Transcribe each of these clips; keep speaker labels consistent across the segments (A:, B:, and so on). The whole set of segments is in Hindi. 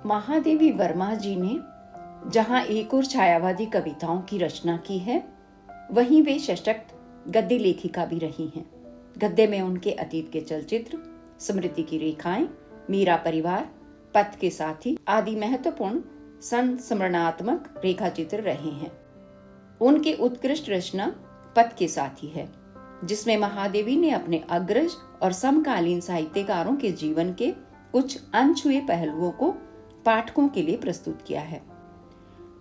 A: महादेवी वर्मा जी ने जहां एक और छायावादी कविताओं की रचना की है, वहीं वे सशक्त गद्य लेखिका भी रही हैं। गद्य में उनके अतीत के चलचित्र, स्मृति की रेखाएं, मेरा परिवार, पथ के साथी आदि महत्वपूर्ण संस्मरणात्मक रेखाचित्र रहे हैं। उनकी उत्कृष्ट रचना पथ के साथी है, जिसमें महादेवी ने अपने अग्रज और समकालीन साहित्यकारों के जीवन के कुछ अनछुए पहलुओं को पाठकों के लिए प्रस्तुत किया है।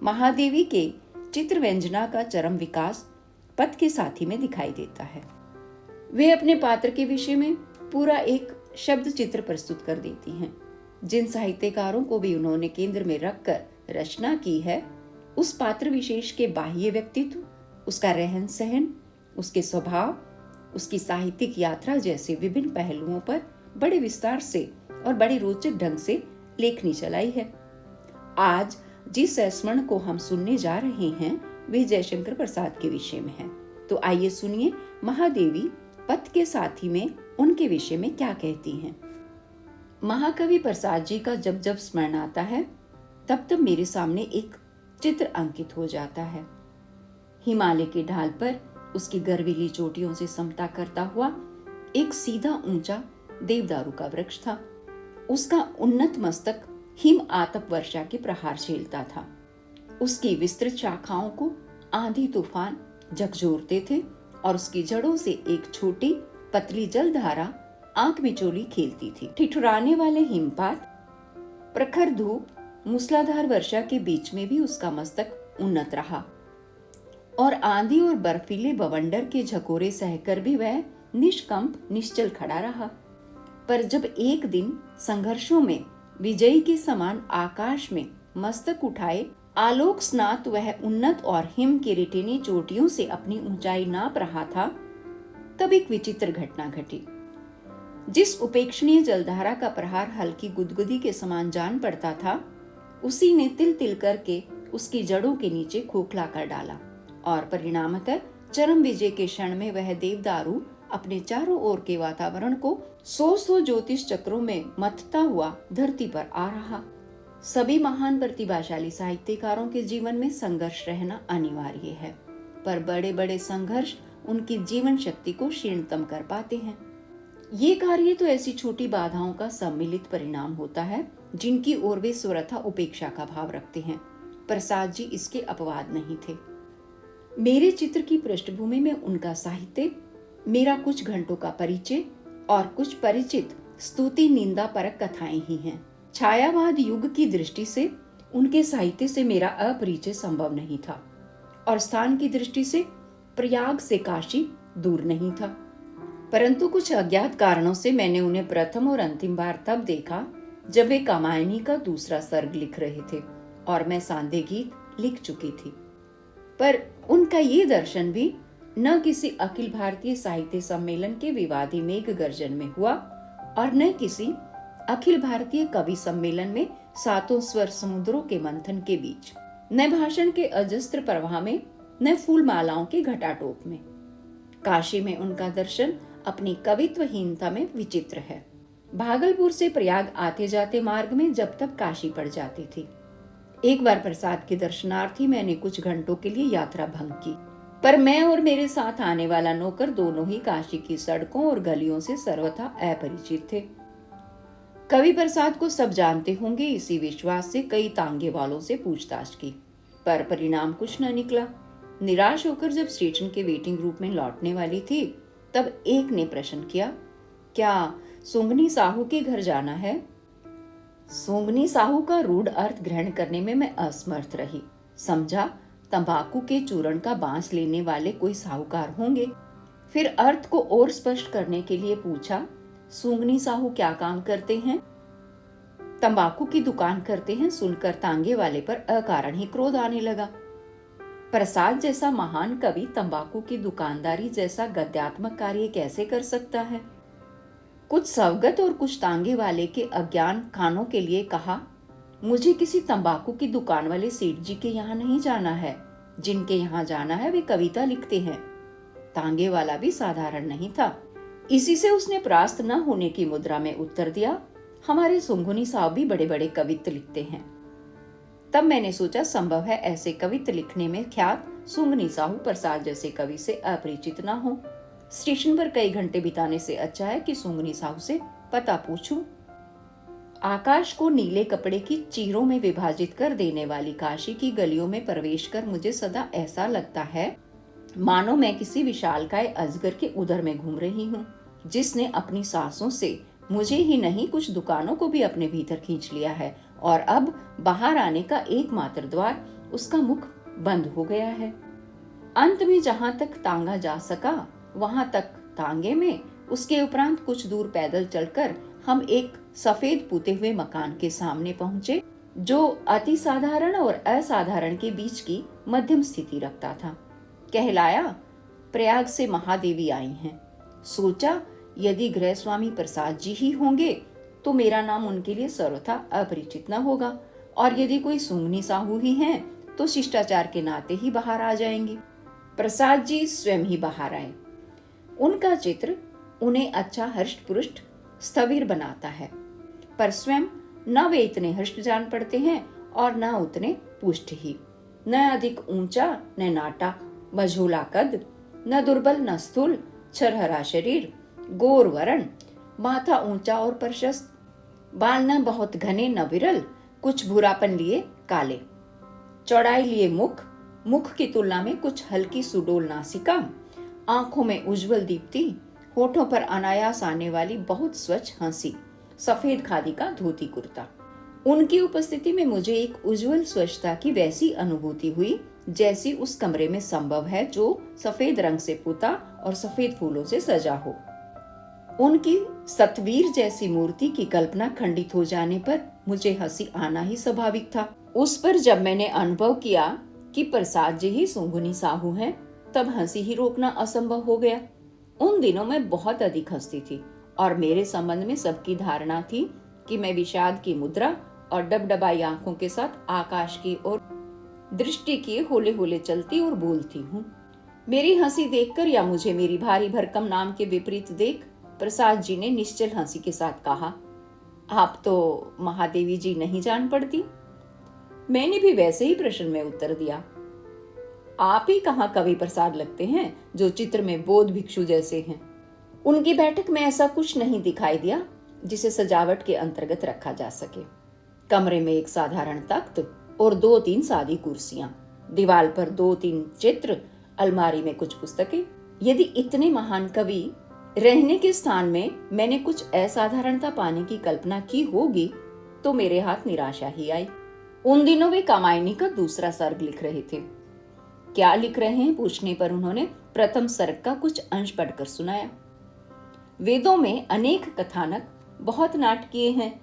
A: महादेवी के चित्र व्यंजना का चरम विकास पथ के साथी में दिखाई देता है। वे अपने पात्र के विषय में पूरा एक शब्द चित्र प्रस्तुत कर देती हैं। जिन साहित्यकारों को भी उन्होंने केंद्र में रखकर रचना की है, उस पात्र विशेष के बाह्य व्यक्तित्व, उसका रहन सहन, उसके स्वभाव, उसकी साहित्यिक यात्रा जैसे विभिन्न पहलुओं पर बड़े विस्तार से और बड़े रोचक ढंग से लेखनी चलाई है। आज जिस संस्मरण को हम सुनने जा रहे हैं, वे जयशंकर प्रसाद के विषय में है। तो आइए सुनिए महादेवी पथ के साथी में उनके विषय में क्या कहती हैं। महाकवि प्रसाद जी का जब जब स्मरण आता है, तब तब मेरे सामने एक चित्र अंकित हो जाता है। हिमालय के ढाल पर उसकी गर्वीली चोटियों से समता करता हुआ एक सीधा ऊंचा देवदारू का वृक्ष था। उसका उन्नत मस्तक हिम आतप वर्षा के प्रहार झेलता था। उसकी विस्तृत शाखाओं को आंधी तूफान झकझोरते थे और उसकी जड़ों से एक छोटी पतली जलधारा आंख मिचोली खेलती थी। ठिठुराने वाले हिमपात, प्रखर धूप, मूसलाधार वर्षा के बीच में भी उसका मस्तक उन्नत रहा और आंधी और बर्फीले बवंडर के झकोरे सहकर भी वह निष्कंप निश्चल खड़ा रहा। पर जब एक दिन संघर्षों में विजयी के समान आकाश में मस्तक उठाए आलोक स्नात वह उन्नत और हिम की रेटिनी चोटियों से अपनी ऊंचाई नाप रहा था, तब एक विचित्र घटना घटी। जिस उपेक्षणीय जलधारा का प्रहार हल्की गुदगुदी के समान जान पड़ता था, उसी ने तिल तिल करके उसकी जड़ों के नीचे खोखला कर डाला और परिणामतः चरम विजय के क्षण में वह देवदारू अपने चारों ओर के वातावरण को 100 ज्योतिष चक्रों में मथता हुआ धरती पर आ रहा। सभी महान प्रतिभाशाली साहित्यकारों के जीवन में संघर्ष रहना अनिवार्य है, पर बड़े बड़े संघर्ष उनकी जीवन शक्ति को क्षीणतम कर पाते हैं। ये कार्य तो ऐसी छोटी बाधाओं का सम्मिलित परिणाम होता है, जिनकी ओर वे स्वरथा उपेक्षा का भाव रखते हैं। प्रसाद जी इसके अपवाद नहीं थे। मेरे चित्र की पृष्ठभूमि में उनका साहित्य, मेरा कुछ घंटों का परिचय और कुछ परिचित स्तुति निंदा परक कथाएं ही हैं। छायावाद युग की दृष्टि से उनके साहित्य से मेरा अपरिचय संभव नहीं था और स्थान की दृष्टि से प्रयाग से काशी दूर नहीं था, परंतु कुछ अज्ञात कारणों से मैंने उन्हें प्रथम और अंतिम बार तब देखा जब वे कामायनी का दूसरा सर्ग लिख रहे थे और मैं सांदे गीत लिख चुकी थी। पर उनका ये दर्शन भी न किसी अखिल भारतीय साहित्य सम्मेलन के विवादी मेघ गर्जन में हुआ और न किसी अखिल भारतीय कवि सम्मेलन में 7 स्वर समुद्रों के मंथन के बीच, न भाषण के अजस्त्र प्रवाह में, न फूल मालाओं के घटाटोप में। काशी में उनका दर्शन अपनी कवित्वहीनता में विचित्र है। भागलपुर से प्रयाग आते जाते मार्ग में जब तक काशी पड़ जाती थी। एक बार प्रसाद के दर्शनार्थी मैंने कुछ घंटों के लिए यात्रा भंग की, पर मैं और मेरे साथ आने वाला नौकर दोनों ही काशी की सड़कों और गलियों से सर्वथा अपरिचित थे। कवि प्रसाद को सब जानते होंगे, इसी विश्वास से कई तांगे वालों से पूछताछ की, पर परिणाम कुछ न निकला। निराश होकर जब स्टेशन के वेटिंग रूम में लौटने वाली थी, तब एक ने प्रश्न किया, क्या सुंगनी साहू के घर जाना है? सुंगनी साहू का रूढ़ अर्थ ग्रहण करने में मैं असमर्थ रही। समझा तंबाकू के चूर्ण का बांस लेने वाले कोई साहूकार होंगे। फिर अर्थ को और स्पष्ट करने के लिए पूछा, सुंगनी साहू क्या काम करते हैं? तंबाकू की दुकान करते हैं। सुनकर तांगे वाले पर अकारण ही क्रोध आने लगा। प्रसाद जैसा महान कवि तंबाकू की दुकानदारी जैसा गद्यात्मक कार्य कैसे कर सकता है? कुछ सवगत और कुछ तांगे वाले के अज्ञान कानों के लिए कहा, मुझे किसी तंबाकू की दुकान वाले सेठ जी के यहाँ नहीं जाना है। जिनके यहाँ जाना है वे कविता लिखते हैं। तांगे वाला भी साधारण नहीं था। इसी से उसने परास्त न होने की मुद्रा में उत्तर दिया, हमारे सुंगुनी साहब भी बड़े बड़े कवित्व लिखते हैं। तब मैंने सोचा संभव है ऐसे कवित्व लिखने में ख्यात सुंगनी साहू प्रसाद जैसे कवि से अपरिचित न हो। स्टेशन पर कई घंटे बिताने से अच्छा है कि सुंगनी साहू से पता पूछूं। आकाश को नीले कपड़े की चीरों में विभाजित कर देने वाली काशी की गलियों में प्रवेश कर मुझे सदा ऐसा लगता है मानो मैं किसी विशालकाय अजगर के उदर में घूम रही हूँ, जिसने अपनी सांसों से मुझे ही नहीं कुछ दुकानों को भी अपने भीतर खींच लिया है और अब बाहर आने का एकमात्र द्वार उसका मुख बंद हो गया है। अंत में जहां तक तांगा जा सका वहां तक तांगे में, उसके उपरांत कुछ दूर पैदल चलकर हम एक सफेद पुते हुए मकान के सामने पहुंचे, जो अति साधारण और असाधारण के बीच की मध्यम स्थिति रखता था। कहलाया प्रयाग से महादेवी आई हैं। सोचा यदि गृह स्वामी प्रसाद जी ही होंगे तो मेरा नाम उनके लिए सर्वथा अपरिचित न होगा, और यदि कोई सुंगनी साहू ही हैं तो शिष्टाचार के नाते ही बाहर आ जाएंगी। प्रसाद जी स्वयं ही बाहर आए। उनका चित्र उन्हें अच्छा हृष्ट पुष्ट स्थविर बनाता है, पर स्वयं न वे इतने हृष्ट जान पड़ते हैं और न उतने पुष्ट ही। न अधिक ऊंचा न नाटा, मझोला कद, न दुर्बल न स्थूल, छरहरा शरीर, गोर वरण, माथा ऊंचा और प्रशस्त, बाल न बहुत घने न विरल, कुछ भूरापन लिए काले, चौड़ाई लिए मुख, मुख की तुलना में कुछ हल्की सुडोल नासिका, आंखों में उज्जवल दीप्ति, होठों पर अनायास आने वाली बहुत स्वच्छ हंसी, सफेद खादी का धोती कुर्ता। उनकी उपस्थिति में मुझे एक उज्जवल स्वच्छता की वैसी अनुभूति हुई जैसी उस कमरे में संभव है जो सफेद रंग से पुता और सफेद फूलों से सजा हो। उनकी सतवीर जैसी मूर्ति की कल्पना खंडित हो जाने पर मुझे हंसी आना ही स्वाभाविक था। उस पर जब मैंने अनुभव किया कि प्रसाद जी ही सुंगुनी साहू हैं, तब हंसी ही रोकना असंभव हो गया। उन दिनों मैं बहुत अधिक हंसती थी और मेरे संबंध में सबकी धारणा थी कि मैं विषाद की मुद्रा और डबडबाई आंखों के साथ आकाश की ओर दृष्टि किए होले होले चलती और बोलती हूँ। मेरी हंसी देखकर या मुझे मेरी भारी भरकम नाम के विपरीत देख प्रसाद जी ने निश्चल हंसी के साथ कहा, आप तो महादेवी जी नहीं जान पड़ती। मैंने भी वैसे ही प्रश्न में उत्तर दिया, आप ही कहाँ कवि प्रसाद लगते हैं जो चित्र में बोध भिक्षु जैसे हैं। उनकी बैठक में ऐसा कुछ नहीं दिखाई दिया जिसे सजावट के अंतर्गत रखा जा सके। कमरे में एक साधारण तख्त और 2-3 सादी कुर्सियां, दीवार पर 2-3 चित्र, अलमारी में कुछ पुस्तकें। यदि इतने महान कवि रहने के स्थान में मैंने कुछ असाधारणता पाने की कल्पना की होगी तो मेरे हाथ निराशा ही आई। उन दिनों वे कामायनी का दूसरा सर्ग लिख रहे थे। क्या लिख रहे हैं पूछने पर उन्होंने प्रथम सर्ग का कुछ अंश पढ़कर सुनाया। वेदों में अनेक कथानक बहुत नाटकीय हैं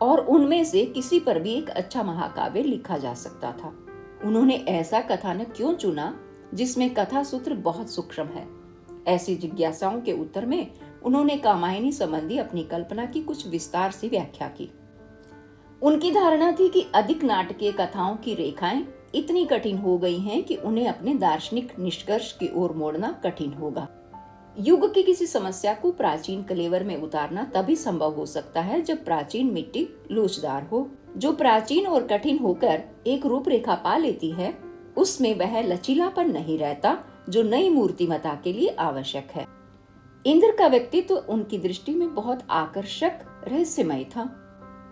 A: और उनमें से किसी पर भी एक अच्छा महाकाव्य लिखा जा सकता था। उन्होंने ऐसा कथानक क्यों चुना जिसमें कथा सूत्र बहुत सूक्ष्म है? ऐसी जिज्ञासाओं के उत्तर में उन्होंने कामायनी संबंधी अपनी कल्पना की कुछ विस्तार से व्याख्या की। उनकी धारणा थी कि अधिक नाटकीय कथाओं की रेखाएं इतनी कठिन हो गई हैं कि उन्हें अपने दार्शनिक निष्कर्ष की ओर मोड़ना कठिन होगा। युग की किसी समस्या को प्राचीन कलेवर में उतारना तभी संभव हो सकता है जब प्राचीन मिट्टी लोचदार हो। जो प्राचीन और कठिन होकर एक रूपरेखा पा लेती है, उसमें वह लचीलापन नहीं रहता जो नई मूर्तिमता के लिए आवश्यक है। इंद्र का व्यक्तित्व उनकी दृष्टि में बहुत आकर्षक रहस्यमय था,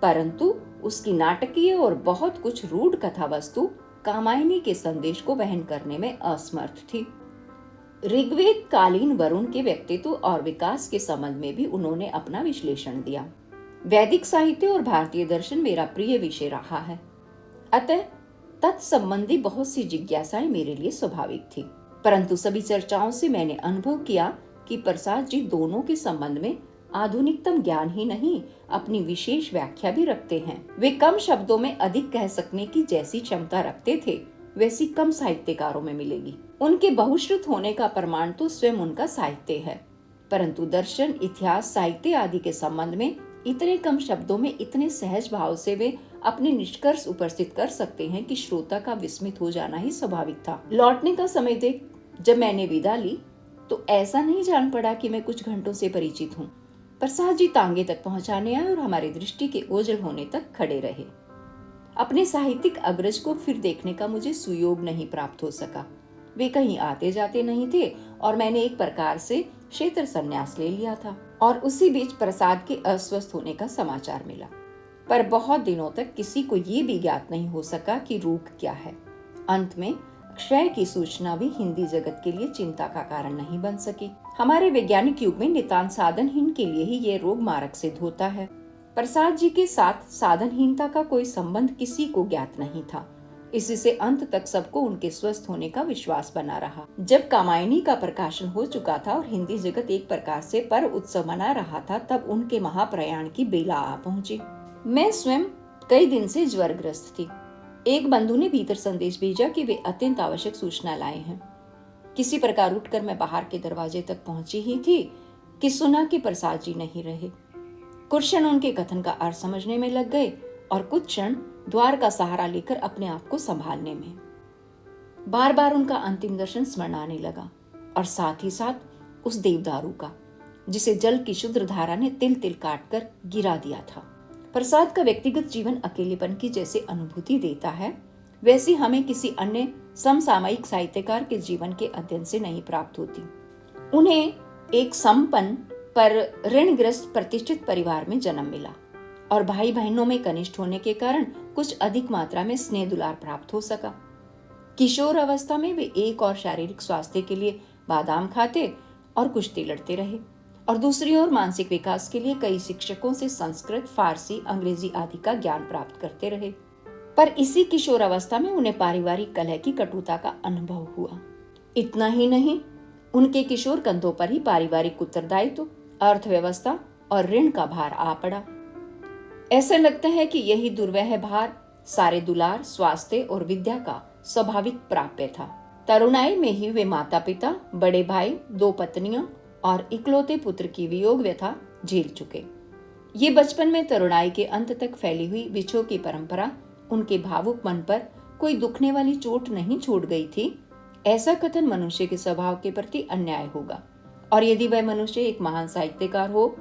A: परंतु उसकी नाटकीय और बहुत कुछ रूढ़ कथा वस्तु कामायनी के संदेश को वहन करने में असमर्थ थी। ऋग्वेद कालीन वरुण के व्यक्तित्व और विकास के संबंध में भी उन्होंने अपना विश्लेषण दिया। वैदिक साहित्य और भारतीय दर्शन मेरा प्रिय विषय रहा है, अतः तत्संबंधी बहुत सी जिज्ञासाएं मेरे लिए स्वाभाविक थी। परंतु सभी चर्चाओं से मैंने अनुभव किया कि प्रसाद जी दोनों के संबंध में आधुनिकतम ज्ञान ही नहीं, अपनी विशेष व्याख्या भी रखते हैं। वे कम शब्दों में अधिक कह सकने की जैसी क्षमता रखते थे, वैसी कम साहित्यकारों में मिलेगी। उनके बहुश्रुत होने का प्रमाण तो स्वयं उनका साहित्य है, परंतु दर्शन, इतिहास, साहित्य आदि के संबंध में इतने कम शब्दों में इतने सहज भाव से वे अपने निष्कर्ष उपस्थित कर सकते हैं कि श्रोता का विस्मित हो जाना ही स्वाभाविक था। लौटने का समय देख जब मैंने विदा ली तो ऐसा नहीं जान पड़ा कि मैं कुछ घंटों से परिचित हूँ। प्रसाद जी तांगे तक पहुंचाने आए और हमारी दृष्टि के ओझल होने तक खड़े रहे। अपने साहित्यिक अग्रज को फिर देखने का मुझे सुयोग नहीं प्राप्त हो सका। वे कहीं आते जाते नहीं थे और मैंने एक प्रकार से क्षेत्र संन्यास ले लिया था। और उसी बीच प्रसाद के अस्वस्थ होने का समाचार मिला, पर बहुत दिनों तक किसी को ये भी ज्ञात नहीं हो सका कि रोग क्या है। अंत में क्षय की सूचना भी हिंदी जगत के लिए चिंता का कारण नहीं बन सकी। हमारे वैज्ञानिक युग में नितांत साधनहीन के लिए ही ये रोग मारक सिद्ध होता है। प्रसाद जी के साथ साधनहीनता का कोई संबंध किसी को ज्ञात नहीं था। इसी से अंत तक सबको उनके स्वस्थ होने का विश्वास बना रहा। जब कामायनी का प्रकाशन हो चुका था और हिंदी जगत एक प्रकार से पर्व उत्सव मना रहा था, तब उनके महाप्रयाण की बेला आ पहुंची। मैं स्वयं कई दिन से ज्वरग्रस्त थी। एक बंधु ने भीतर संदेश भेजा कि वे अत्यंत आवश्यक सूचना लाए हैं। किसी प्रकार उठकर मैं बाहर के दरवाजे तक पहुंची ही थी कि सुना कि प्रसाद जी नहीं रहे। कुछ क्षण उनके कथन का अर्थ समझने में लग गए और कुछ क्षण द्वार का सहारा लेकर अपने आप को संभालने में। बार बार उनका अंतिम दर्शन स्मरण आने लगा और साथ ही साथ उस देवदारू का, जिसे जल की शुद्र धारा ने तिल तिल काट कर गिरा दिया था। प्रसाद का व्यक्तिगत जीवन अकेलेपन की जैसे अनुभूति देता है, वैसी हमें किसी अन्य समसामयिक साहित्यकार के जीवन के अध्ययन से नहीं प्राप्त होती। उन्हें एक संपन्न पर ऋणग्रस्त प्रतिष्ठित परिवार में जन्म मिला और भाई बहनों में कनिष्ठ होने के कारण कुछ अधिक मात्रा में स्नेह दुलार प्राप्त हो सका। किशोर अवस्था में वे एक और शारीरिक स्वास्थ्य के लिए बादाम खाते और कुश्ती लड़ते रहे और दूसरी ओर मानसिक विकास के लिए कई शिक्षकों से संस्कृत, फारसी, अंग्रेजी आदि का ज्ञान प्राप्त करते रहे। पर इसी किशोर अवस्था में उन्हें पारिवारिक कलह की कटुता का अनुभव हुआ। इतना ही नहीं, उनके किशोर कंधों पर ही पारिवारिक उत्तरदायित्व, अर्थव्यवस्था और ऋण का भार आ पड़ा। ऐसा लगता है कि यही दुर्वह भार सारे दुलार, स्वास्थ्य और विद्या का स्वाभाविक प्राप्य था। तरुणाई में ही वे माता पिता, बड़े भाई, 2 पत्नियों और इकलौते पुत्र की वियोग व्यथा झेल चुके। ये बचपन में तरुणाई के अंत तक फैली हुई विछोह की परंपरा उनके भावुक मन पर कोई दुखने वाली चोट नहीं छोड़ गई थी। ऐसा कथन मनुष्य के स्वभाव के प्रति अन्याय होगा, और यदि वह मनुष्य एक महान साहित्यकार हो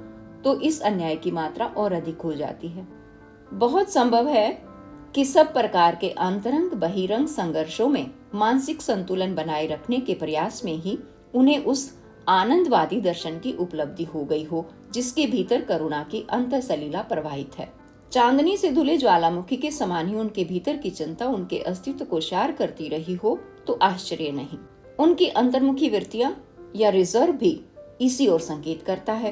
A: तो इस अन्याय की मात्रा और अधिक हो जाती है। बहुत संभव है कि सब प्रकार के अंतरंग बहिरंग संघर्षों में मानसिक संतुलन बनाए रखने के प्रयास में ही उन्हें उस आनंदवादी दर्शन की उपलब्धि हो गई हो जिसके भीतर करुणा की अंतःसलीला प्रवाहित है। चांदनी से धुले ज्वालामुखी के समान ही उनके भीतर की चिंता उनके अस्तित्व को शार करती रही हो तो आश्चर्य नहीं। उनकी अंतर्मुखी वृत्तियां या रिजर्व भी इसी ओर संकेत करता है।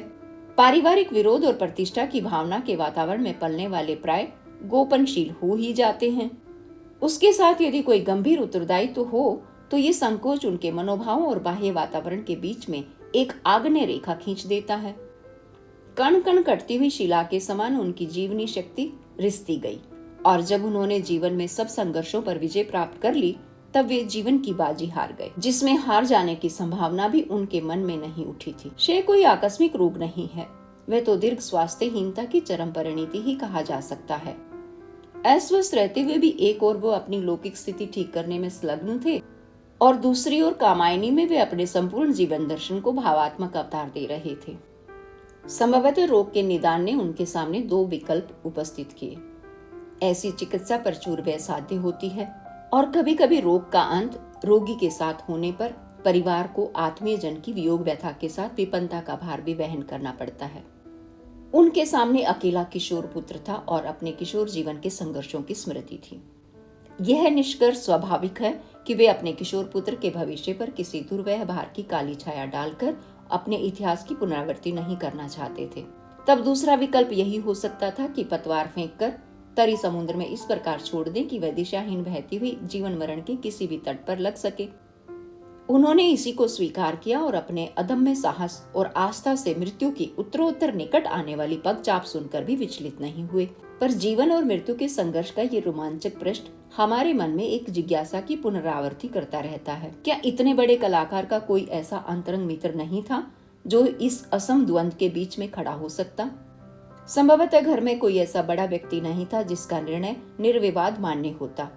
A: पारिवारिक विरोध और प्रतिष्ठा की भावना के वातावरण में पलने वाले प्राय गोपनशील हो ही जाते हैं। उसके साथ यदि कोई गंभीर उत्तरदायित्व हो तो ये संकोच उनके मनोभावों और बाह्य वातावरण के बीच में एक आग्नेय रेखा खींच देता है। कण कण कटती हुई शिला के समान उनकी जीवनी शक्ति रिसती गई और जब उन्होंने जीवन में सब संघर्षों पर विजय प्राप्त कर ली तब वे जीवन की बाजी हार गए, जिसमें हार जाने की संभावना भी उनके मन में नहीं उठी थी। क्षय कोई आकस्मिक रोग नहीं है, वह तो दीर्घ स्वास्थ्यहीनता की चरम परिणति ही कहा जा सकता है। अस्वस्थ रहते हुए भी एक ओर वो अपनी लौकिक स्थिति ठीक करने में संलग्न थे और दूसरी ओर कामायनी में वे अपने संपूर्ण जीवन दर्शन को भावात्मक अवतार दे रहे थे। संभवतः रोग के निदान ने उनके सामने 2 विकल्प उपस्थित किए। ऐसी चिकित्सा प्रचुर व्यय साध्य होती है और कभी कभी रोग का अंत रोगी के साथ होने पर परिवार को आत्मीय जन की वियोग व्यथा के साथ विपन्नता का भार भी वहन करना पड़ता है। उनके सामने अकेला किशोर पुत्र था और अपने किशोर जीवन के संघर्षों की स्मृति थी। यह निष्कर्ष स्वाभाविक है कि वे अपने किशोर पुत्र के भविष्य पर किसी दुर्वह भार की काली छाया डालकर अपने इतिहास की पुनरावृत्ति नहीं करना चाहते थे। तब दूसरा विकल्प यही हो सकता था कि पतवार फेंककर तरी समुद्र में इस प्रकार छोड़ दें कि वह दिशाहीन बहती हुई जीवन मरण के किसी भी तट पर लग सके। उन्होंने इसी को स्वीकार किया और अपने अदम्य साहस और आस्था से मृत्यु की उत्तरोत्तर निकट आने वाली पगचाप सुनकर भी विचलित नहीं हुए। पर जीवन और मृत्यु के संघर्ष का ये रोमांचक पृष्ठ हमारे मन में एक जिज्ञासा की पुनरावृत्ति करता रहता है। क्या इतने बड़े कलाकार का कोई ऐसा अंतरंग मित्र नहीं था जो इस असम द्वंद के बीच में खड़ा हो सकता? संभवतः घर में कोई ऐसा बड़ा व्यक्ति नहीं था जिसका निर्णय निर्विवाद मान्य होता।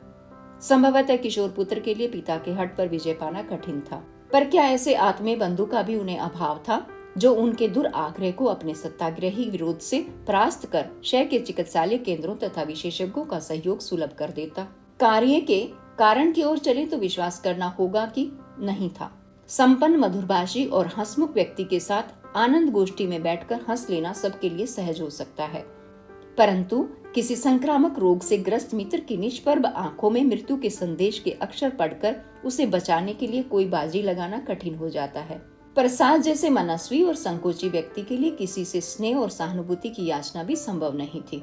A: संभवतः किशोर पुत्र के लिए पिता के हठ पर विजय पाना कठिन था। पर क्या ऐसे आत्मीय बंधु का भी उन्हें अभाव था जो उनके दुराग्रह को अपने सत्याग्रही विरोध से परास्त कर शय के चिकित्सालय केंद्रों तथा विशेषज्ञों का सहयोग सुलभ कर देता। कार्य के कारण की ओर चले तो विश्वास करना होगा कि नहीं था। संपन्न, मधुरभाषी और हंसमुख व्यक्ति के साथ आनंद गोष्ठी में बैठकर हंस लेना सबके लिए सहज हो सकता है, परंतु किसी संक्रामक रोग से ग्रस्त मित्र की निष्प्रभ आंखों में मृत्यु के संदेश के अक्षर पढ़कर उसे बचाने के लिए कोई बाजी लगाना कठिन हो जाता है। प्रसाद जैसे मनस्वी और संकोची व्यक्ति के लिए किसी से स्नेह और सहानुभूति की याचना भी संभव नहीं थी।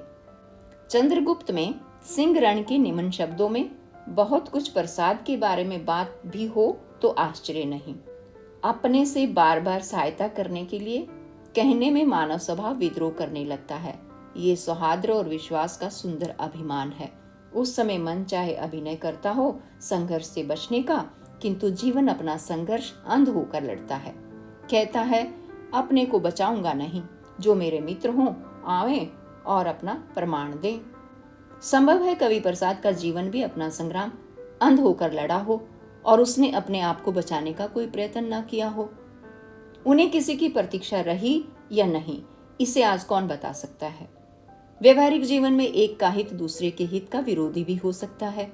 A: चंद्रगुप्त में सिंह रण के निम्न शब्दों में बहुत कुछ प्रसाद के बारे में बात भी हो तो आश्चर्य नहीं। अपने से बार बार सहायता करने के लिए कहने में मानव स्वभाव विद्रोह करने लगता है। ये सौहार्द और विश्वास का सुंदर अभिमान है। उस समय मन चाहे अभिनय करता हो संघर्ष से बचने का, किंतु जीवन अपना संघर्ष अंध होकर लड़ता है। कहता है अपने को बचाऊंगा नहीं, जो मेरे मित्र हों आवे और अपना प्रमाण दें। संभव है कवि प्रसाद का जीवन भी अपना संग्राम अंध होकर लड़ा हो और उसने अपने आप को बचाने का कोई प्रयत्न न किया हो। उन्हें किसी की प्रतीक्षा रही या नहीं, इसे आज कौन बता सकता है। व्यवहारिक जीवन में एक का हित दूसरे के हित का विरोधी भी हो सकता है।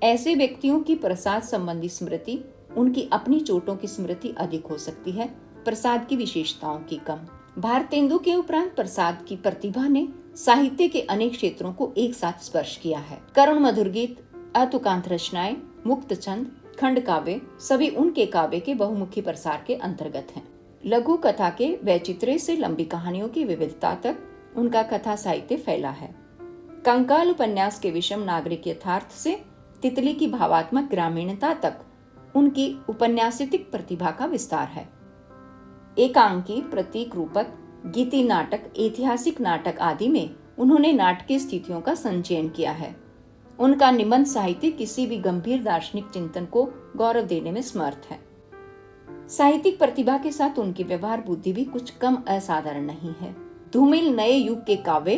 A: ऐसे व्यक्तियों की प्रसाद संबंधी स्मृति उनकी अपनी चोटों की स्मृति अधिक हो सकती है, प्रसाद की विशेषताओं की कम। भारतेंदु के उपरांत प्रसाद की प्रतिभा ने साहित्य के अनेक क्षेत्रों को एक साथ स्पर्श किया है। करुण मधुर गीत, अतुकांत रचनाएं, मुक्त छंद, खंड काव्य सभी उनके काव्य के बहुमुखी प्रसार के अंतर्गत हैं। लघु कथा के वैचित्र्य से लंबी कहानियों की विविधता तक उनका कथा साहित्य फैला है। कंकाल उपन्यास के विषम नागरिक यथार्थ से तितली की भावात्मक ग्रामीणता तक उनकी उपन्यासिक प्रतिभा का विस्तार है। एकांकी, प्रतीक रूपक, गीति नाटक, ऐतिहासिक नाटक आदि में उन्होंने नाटकीय स्थितियों का संचयन किया है। उनका निबंध साहित्य किसी भी गंभीर दार्शनिक चिंतन को गौरव देने में समर्थ है। साहित्यिक प्रतिभा के साथ उनकी व्यवहार बुद्धि भी कुछ कम असाधारण नहीं है। धूमिल नए युग के काव्य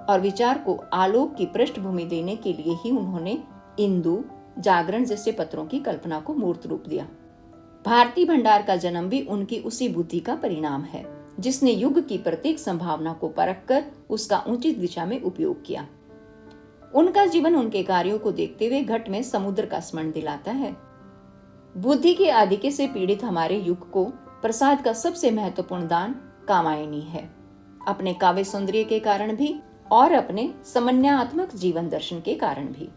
A: और विचार को आलोक की पृष्ठभूमि देने के लिए ही उन्होंने इंदु, जागरण जैसे पत्रों की कल्पना को मूर्त रूप दिया। भारती भंडार का जन्म भी उनकी उसी बुद्धि का परिणाम है, जिसने युग की प्रत्येक संभावना को परखकर उसका उचित दिशा में उपयोग किया। उनका जीवन उनके कार्यों को देखते हुए घट में समुद्र का स्मरण दिलाता है। बुद्धि के आधिक्य से पीड़ित हमारे युग को प्रसाद का सबसे महत्वपूर्ण दान कामायनी है। अपने काव्य सौंदर्य के कारण भी और अपने समन्वयात्मक जीवन दर्शन के कारण भी।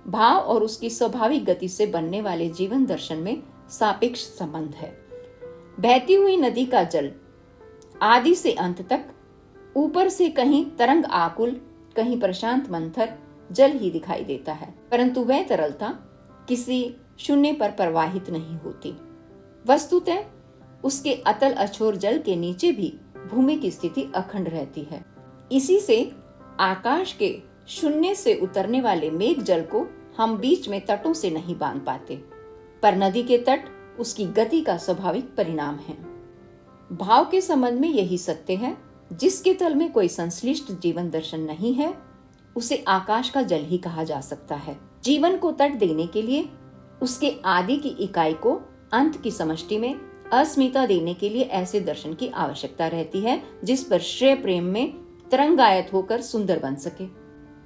A: भाव और उसकी स्वाभाविक गति से बनने वाले जीवन दर्शन में सापेक्ष संबंध है। बहती हुई नदी का जल आदि से अंत तक ऊपर से कहीं तरंग आकुल, कहीं प्रशांत मंथर जल ही दिखाई देता है, परंतु वह तरलता किसी शून्य पर प्रवाहित नहीं होती। वस्तुतः उसके अतल अछोर जल के नीचे भी भूमि की स्थिति अखंड रहती है। इसी से आकाश के शून्य से उतरने वाले मेघ जल को हम बीच में तटों से नहीं बांध पाते, पर नदी के तट उसकी गति का स्वाभाविक परिणाम है। भाव के संबंध में यही सत्य है। जिसके तल में कोई संश्लिष्ट जीवन दर्शन नहीं है, उसे आकाश का जल ही कहा जा सकता है। जीवन को तट देने के लिए उसके आदि की इकाई को अंत की समष्टि में अस्मिता देने के लिए ऐसे दर्शन की आवश्यकता रहती है जिस पर श्रेय प्रेम में तरंगायत होकर सुंदर बन सके।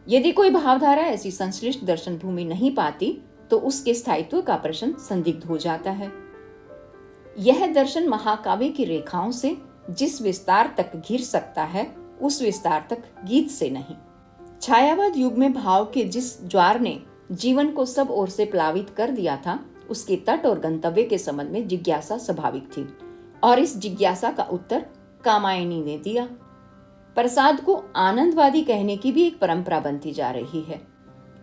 A: यदि कोई भावधारा ऐसी संश्लिष्ट दर्शन भूमि नहीं पाती तो उसके स्थायित्व का प्रश्न संदिग्ध हो जाता है। यह दर्शन महाकाव्य की रेखाओं से जिस विस्तार तक घिर सकता है, उस विस्तार तक गीत से नहीं। छायावाद युग में भाव के जिस ज्वार ने जीवन को सब ओर से प्लावित कर दिया था, उसके तट और गंतव्य के संबंध में जिज्ञासा स्वाभाविक थी, और इस जिज्ञासा का उत्तर कामायनी ने दिया। प्रसाद को आनंदवादी कहने की भी एक परंपरा बनती जा रही है,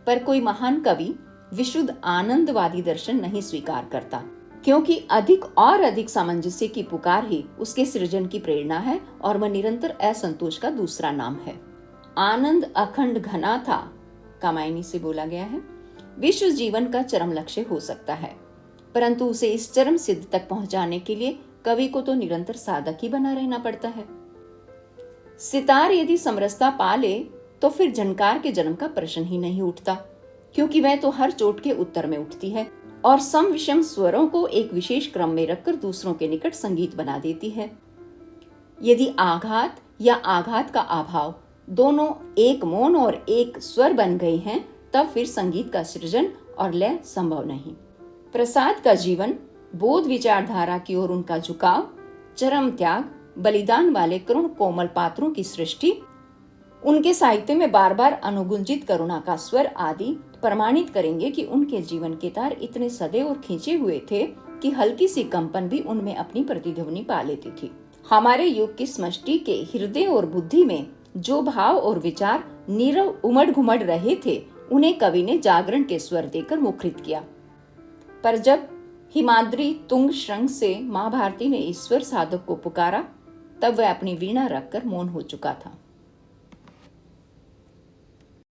A: पर कोई महान कवि विशुद्ध आनंदवादी दर्शन नहीं स्वीकार करता, क्योंकि अधिक और अधिक सामंजस्य की पुकार ही उसके सृजन की प्रेरणा है और वह निरंतर असंतोष का दूसरा नाम है। आनंद अखंड घना था, कामायनी से बोला गया है, विश्व जीवन का चरम लक्ष्य हो सकता है, परंतु उसे इस चरम सिद्ध तक पहुंचाने के लिए कवि को तो निरंतर साधक ही बना रहना पड़ता है। सितार यदि समरसता पा ले तो फिर झनकार के जन्म का प्रश्न ही नहीं उठता, क्योंकि वह तो हर चोट के उत्तर में उठती है। और सम विषम स्वरों को एक विशेष क्रम में रखकर दूसरों के निकट संगीत बना देती है। यदि आघात या आघात का अभाव दोनों एक मौन और एक स्वर बन गए हैं, तब फिर संगीत का सृजन और लय संभव नहीं। प्रसाद का जीवन, बोध विचारधारा की ओर उनका झुकाव, चरम त्याग, बलिदान वाले करुण कोमल पात्रों की सृष्टि, उनके साहित्य में बार बार अनुगुंजित करुणा का स्वर आदि प्रमाणित करेंगे कि उनके जीवन के तार इतने सदे और खींचे हुए थे कि हल्की सी कंपन भी उनमें अपनी प्रतिध्वनि पा लेती थी। हमारे युग की समष्टि के हृदय और बुद्धि में जो भाव और विचार नीरव उमड़ घुमड़ रहे थे, उन्हें कवि ने जागरण के स्वर देकर मुखरित किया। पर जब हिमाद्री तुंग श्रृंग से माँ भारती ने ईश्वर साधक को पुकारा, तब वह अपनी वीणा रखकर मौन हो चुका था।